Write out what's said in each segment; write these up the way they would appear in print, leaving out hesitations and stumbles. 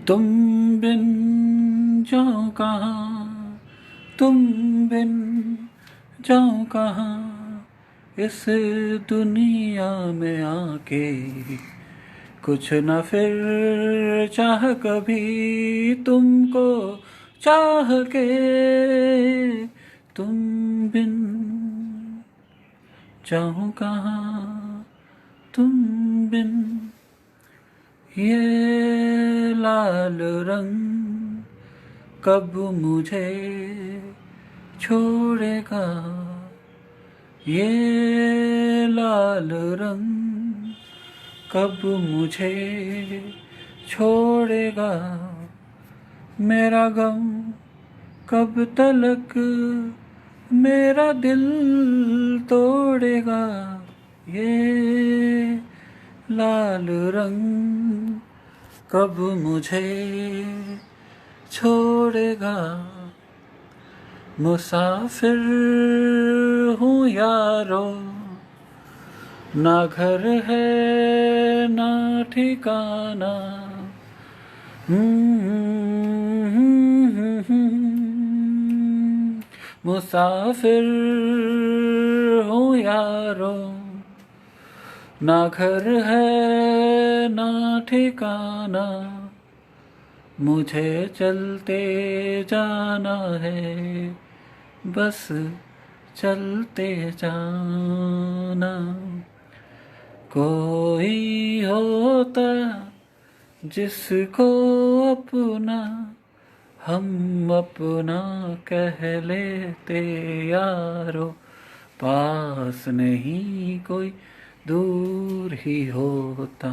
तुम बिन जाऊं कहाँ, तुम बिन जाऊं कहाँ, इस दुनिया में आके कुछ न फिर चाह कभी तुमको चाह के। तुम बिन जाऊं कहाँ, तुम बिन। ये लाल रंग कब मुझे छोड़ेगा, ये लाल रंग कब मुझे छोड़ेगा। मेरा गम कब तलक मेरा दिल तोड़ेगा, ये लाल रंग कब मुझे छोड़ेगा। मुसाफिर हूँ यारो, ना घर है ना ठिकाना। मुसाफिर हूँ यारो, ना घर है ना ठिकाना। मुझे चलते जाना है, बस चलते जाना। कोई होता जिसको अपना हम अपना कह लेते यारो। पास नहीं कोई दूर ही होता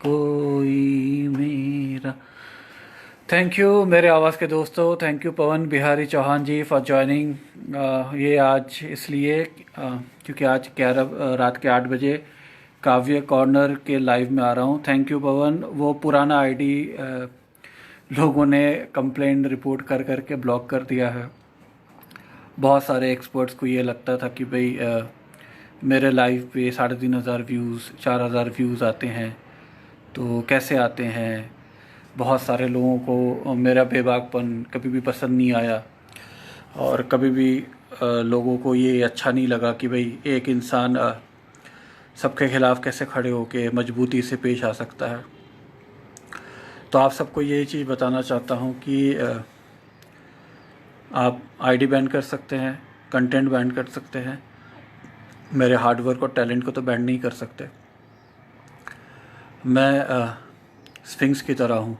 कोई मेरा। थैंक यू मेरे आवाज़ के दोस्तों, thank you Pawan Bihari Chauhan ji for joining. ये आज इसलिए क्योंकि आज रात के 8 बजे काव्य कॉर्नर के लाइव में आ रहा हूँ। थैंक यू पवन। वो पुराना आईडी लोगों ने कंप्लेंट रिपोर्ट कर करके ब्लॉक कर दिया है। बहुत सारे एक्सपर्ट्स को ये लगता था कि भाई मेरे लाइव पे 3,500 व्यूज़ 4,000 व्यूज़ आते हैं, तो कैसे आते हैं। बहुत सारे लोगों को मेरा बेबाकपन कभी भी पसंद नहीं आया, और कभी भी लोगों को ये अच्छा नहीं लगा कि भाई एक इंसान सबके खिलाफ़ कैसे खड़े होके मजबूती से पेश आ सकता है। तो आप सबको यही चीज़ बताना चाहता हूँ कि आप आईडी बैन कर सकते हैं, कंटेंट बैन कर सकते हैं, मेरे हार्डवर्क और टैलेंट को तो बैन नहीं कर सकते। मैं स्फिंक्स की तरह हूँ,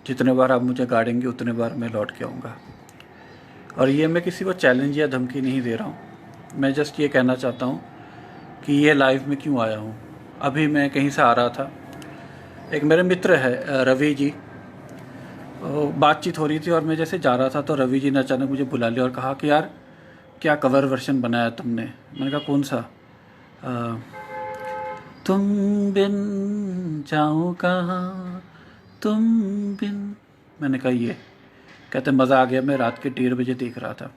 जितने बार आप मुझे गाड़ेंगे उतने बार मैं लौट के आऊँगा। और ये मैं किसी को चैलेंज या धमकी नहीं दे रहा हूँ, मैं जस्ट ये कहना चाहता हूँ कि ये लाइव में क्यों आया हूँ। अभी मैं कहीं से आ रहा था, एक मेरे मित्र है रवि जी, बातचीत हो रही थी और मैं जैसे जा रहा था तो रवि जी ने अचानक मुझे बुला लिया और कहा कि यार क्या कवर वर्जन बनाया तुमने। मैंने कहा कौन सा। तुम बिन जाऊँ कहाँ, तुम बिन। मैंने कहा ये। कहते मज़ा आ गया, मैं रात के 1:30 बजे देख रहा था।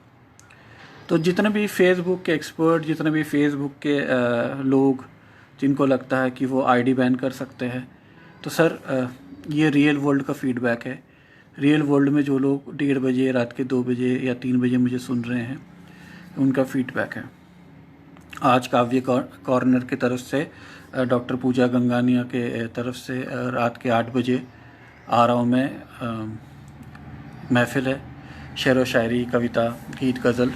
तो जितने भी फेसबुक के एक्सपर्ट, जितने भी फेसबुक के लोग जिनको लगता है कि वो आईडी बैन कर सकते हैं, तो सर ये रियल वर्ल्ड का फीडबैक है। रियल वर्ल्ड में जो लोग 1:30 बजे, रात के 2 बजे या 3 बजे मुझे सुन रहे हैं, उनका फीडबैक है। आज काव्य कॉर्नर की तरफ से डॉक्टर पूजा गंगानिया के तरफ से रात के 8 बजे आ रहा हूँ मैं। महफिल है, शेर व शायरी, कविता, गीत, गज़ल।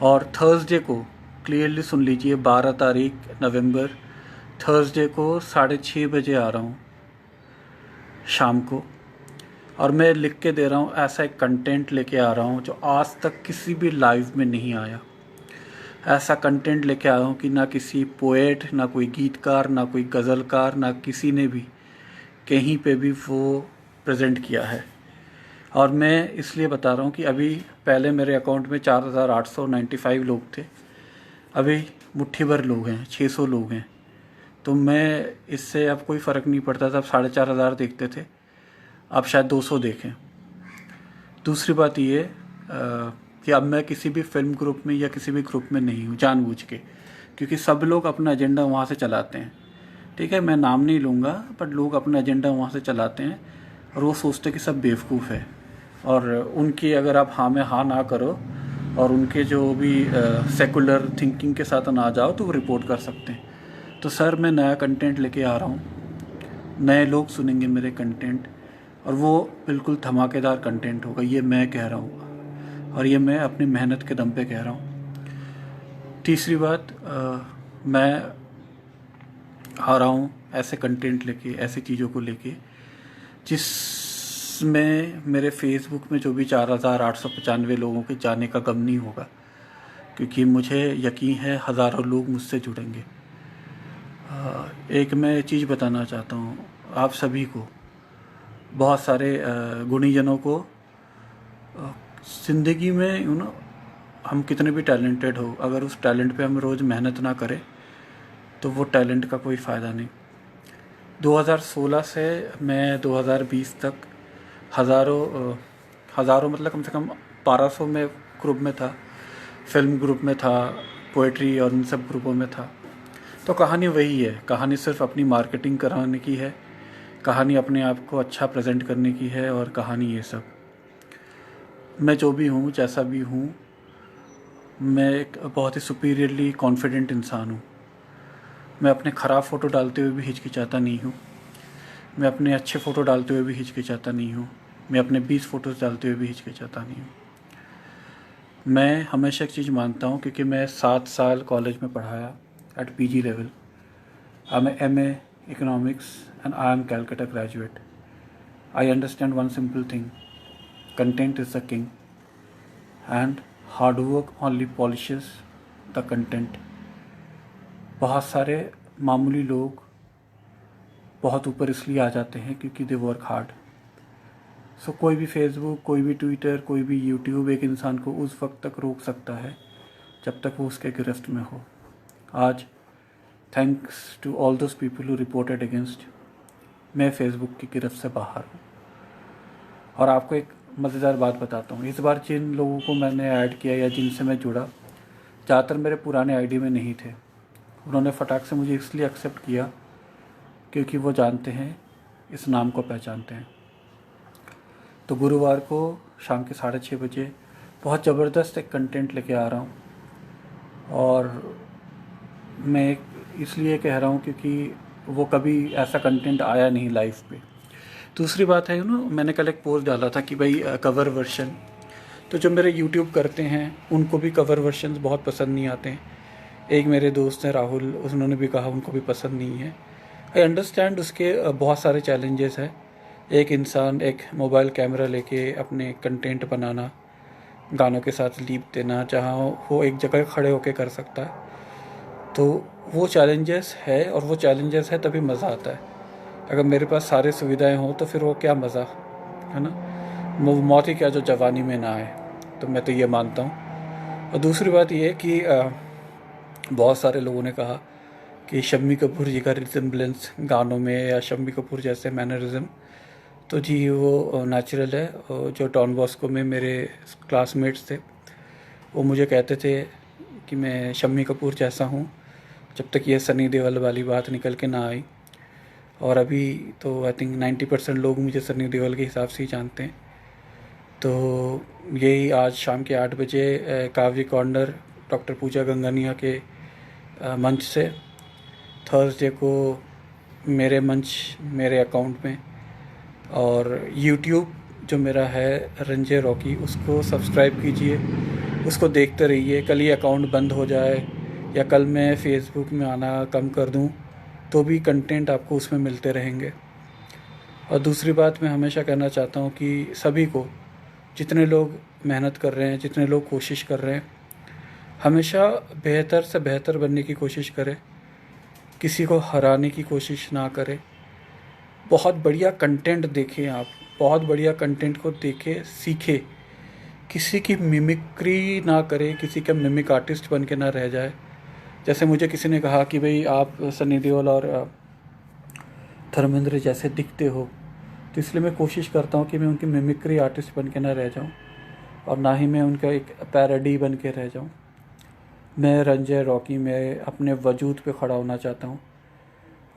और थर्सडे को क्लियरली सुन लीजिए, 12 तारीख नवंबर, थर्सडे को 6:30 बजे आ रहा हूँ शाम को। और मैं लिख के दे रहा हूँ, ऐसा एक कंटेंट लेके आ रहा हूँ जो आज तक किसी भी लाइव में नहीं आया। ऐसा कंटेंट लेके आया हूँ कि ना किसी पोएट, ना कोई गीतकार, ना कोई गज़लकार, ना किसी ने भी कहीं पे भी वो प्रेजेंट किया है। और मैं इसलिए बता रहा हूँ कि अभी पहले मेरे अकाउंट में 4,895 लोग थे, अभी मुट्ठी भर लोग हैं, 600 लोग हैं। तो मैं इससे अब कोई फ़र्क नहीं पड़ता था। अब 4,500 देखते थे, अब शायद 200 देखें। दूसरी बात ये कि अब मैं किसी भी फिल्म ग्रुप में या किसी भी ग्रुप में नहीं हूँ जानबूझ के, क्योंकि सब लोग अपना एजेंडा वहाँ से चलाते हैं। ठीक है, मैं नाम नहीं लूँगा, पर लोग अपना एजेंडा वहाँ से चलाते हैं। और वो सोचते कि सब बेवकूफ़ है, और उनकी अगर आप हाँ में हाँ ना करो और उनके जो भी सेकुलर थिंकिंग के साथ ना जाओ तो वो रिपोर्ट कर सकते हैं। तो सर मैं नया कंटेंट लेके आ रहा हूँ, नए लोग सुनेंगे मेरे कंटेंट, और वो बिल्कुल धमाकेदार कंटेंट होगा, ये मैं कह रहा हूँ, और ये मैं अपनी मेहनत के दम पे कह रहा हूँ। तीसरी बात, मैं आ रहा हूँ ऐसे कंटेंट लेके, ऐसी चीज़ों को लेके जिसमें मेरे फेसबुक में जो भी 4895 लोगों के जाने का गम नहीं होगा, क्योंकि मुझे यकीन है हज़ारों लोग मुझसे जुड़ेंगे। एक मैं चीज़ बताना चाहता हूँ आप सभी को, बहुत सारे गुणीजनों को, ज़िंदगी में हम कितने भी टैलेंटेड हो, अगर उस टैलेंट पे हम रोज़ मेहनत ना करें तो वो टैलेंट का कोई फ़ायदा नहीं। 2016 से मैं 2020 तक हज़ारों मतलब कम से कम 1200 में ग्रुप में था, फिल्म ग्रुप में था, पोइट्री और इन सब ग्रुपों में था। तो कहानी वही है, कहानी सिर्फ अपनी मार्केटिंग कराने की है, कहानी अपने आप को अच्छा प्रेजेंट करने की है, और कहानी ये सब। मैं जो भी हूँ, जैसा भी हूँ, मैं एक बहुत ही सुपीरियरली कॉन्फिडेंट इंसान हूँ। मैं अपने ख़राब फ़ोटो डालते हुए भी हिचकिचाता नहीं हूँ, मैं अपने अच्छे फ़ोटो डालते हुए भी हिचकिचाता नहीं हूँ, मैं अपने 20 फ़ोटोज़ डालते हुए भी हिचकिचाता नहीं हूँ। मैं हमेशा एक चीज़ मानता हूँ, क्योंकि मैं 7 साल कॉलेज में पढ़ाया at PG level. I am MA economics and I am Calcutta graduate. I understand one simple thing, content is the king and hard work only polishes the content. बहुत सारे मामूली लोग बहुत ऊपर इसलिए आ जाते हैं क्योंकि दे वर्क हार्ड। सो कोई भी फेसबुक, कोई भी ट्विटर, कोई भी यूट्यूब एक इंसान को उस वक्त तक रोक सकता है जब तक वो उसके गिरफ्त में हो। आज thanks to all those people who reported against, मैं फेसबुक की गिरफ्त से बाहर हूँ। और आपको एक मज़ेदार बात बताता हूँ, इस बार जिन लोगों को मैंने ऐड किया या जिनसे मैं जुड़ा, ज़्यादातर मेरे पुराने आईडी में नहीं थे। उन्होंने फटाक से मुझे इसलिए एक्सेप्ट किया क्योंकि वो जानते हैं, इस नाम को पहचानते हैं। तो गुरुवार को शाम के 6:30 बजे बहुत ज़बरदस्त एक कंटेंट लेके आ रहा हूँ, और मैं इसलिए कह रहा हूँ क्योंकि वो कभी ऐसा कंटेंट आया नहीं लाइफ पे। दूसरी बात है मैंने कल एक पोस्ट डाला था कि भाई कवर वर्शन, तो जो मेरे यूट्यूब करते हैं उनको भी कवर वर्शंस बहुत पसंद नहीं आते हैं। एक मेरे दोस्त हैं राहुल, उन्होंने भी कहा उनको भी पसंद नहीं है। आई अंडरस्टैंड उसके बहुत सारे चैलेंजेस हैं। एक इंसान एक मोबाइल कैमरा लेके अपने कंटेंट बनाना, गानों के साथ लीप देना, जहाँ वो एक जगह खड़े होके कर सकता है, तो वो चैलेंजेस है, और वो चैलेंजेस है तभी मज़ा आता है। अगर मेरे पास सारी सुविधाएं हों तो फिर वो क्या मज़ा, है ना, मौत ही क्या जो जवानी में ना आए। तो मैं तो ये मानता हूँ। और दूसरी बात ये कि बहुत सारे लोगों ने कहा कि शम्मी कपूर जी का रिजेम्बलेंस गानों में या शम्मी कपूर जैसे मैनरिज्म, तो जी वो नेचुरल है। और जो डॉन बॉस्को में मेरे क्लासमेट्स थे वो मुझे कहते थे कि मैं शम्मी कपूर जैसा हूँ, जब तक ये सनी देओल वाली बात निकल के ना आई। और अभी तो आई थिंक 90% लोग मुझे सनी देओल के हिसाब से ही जानते हैं। तो यही आज शाम के 8 बजे काव्य कॉर्नर डॉक्टर पूजा गंगानिया के मंच से, थर्सडे को मेरे मंच, मेरे अकाउंट में, और यूट्यूब जो मेरा है रंजय रॉकी, उसको सब्सक्राइब कीजिए, उसको देखते रहिए। कल ये अकाउंट बंद हो जाए या कल मैं फेसबुक में आना कम कर दूं तो भी कंटेंट आपको उसमें मिलते रहेंगे। और दूसरी बात मैं हमेशा कहना चाहता हूं कि सभी को, जितने लोग मेहनत कर रहे हैं, जितने लोग कोशिश कर रहे हैं, हमेशा बेहतर से बेहतर बनने की कोशिश करें, किसी को हराने की कोशिश ना करें। बहुत बढ़िया कंटेंट देखें आप, बहुत बढ़िया कंटेंट को देखें, सीखें, किसी की मिमिक्री ना करें, किसी का मिमिक आर्टिस्ट बन के ना रह जाए। जैसे मुझे किसी ने कहा कि भाई आप सनी देओल और धर्मेंद्र जैसे दिखते हो, तो इसलिए मैं कोशिश करता हूँ कि मैं उनकी मिमिक्री आर्टिस्ट बन के ना रह जाऊँ, और ना ही मैं उनका एक पैरोडी बन के रह जाऊँ। मैं रंजय रॉकी में अपने वजूद पे खड़ा होना चाहता हूँ,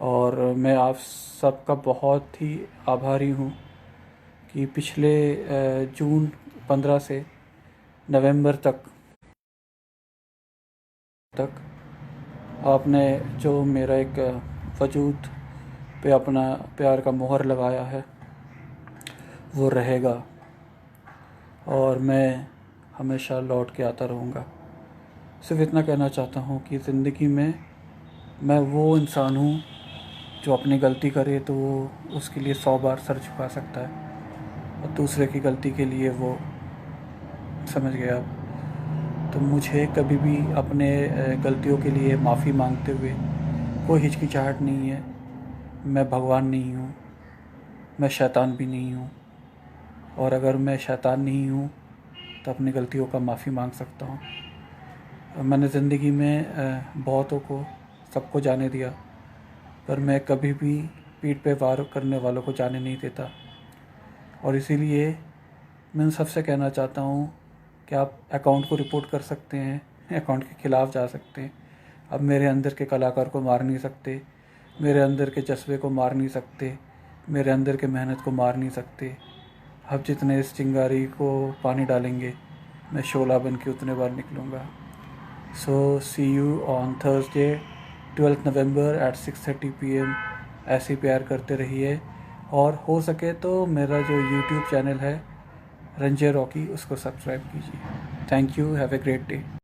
और मैं आप सबका बहुत ही आभारी हूँ कि पिछले जून 15 से नवंबर तक आपने जो मेरा एक वजूद पे अपना प्यार का मोहर लगाया है वो रहेगा, और मैं हमेशा लौट के आता रहूँगा। सिर्फ इतना कहना चाहता हूँ कि ज़िंदगी में मैं वो इंसान हूँ जो अपनी गलती करे तो वो उसके लिए 100 बार सर झुका सकता है, और दूसरे की गलती के लिए वो, समझ गए आप। तो मुझे कभी भी अपने गलतियों के लिए माफ़ी मांगते हुए कोई हिचकिचाहट नहीं है। मैं भगवान नहीं हूँ, मैं शैतान भी नहीं हूँ, और अगर मैं शैतान नहीं हूँ तो अपनी गलतियों का माफ़ी मांग सकता हूँ। मैंने ज़िंदगी में बहुतों को, सबको जाने दिया, पर मैं कभी भी पीठ पे वार करने वालों को जाने नहीं देता। और इसीलिए मैं उन सबसे कहना चाहता हूँ कि आप अकाउंट को रिपोर्ट कर सकते हैं, अकाउंट के ख़िलाफ़ जा सकते हैं। अब मेरे अंदर के कलाकार को मार नहीं सकते, मेरे अंदर के जज्बे को मार नहीं सकते, मेरे अंदर के मेहनत को मार नहीं सकते। अब जितने इस चिंगारी को पानी डालेंगे, मैं शोला बन के उतने बार निकलूँगा। So see you on Thursday 12 November at 6:30 PM। ऐसे ही प्यार करते रहिए, और हो सके तो मेरा जो यूट्यूब चैनल है रंजय रॉकी, उसको सब्सक्राइब कीजिए। Thank you, have a great day.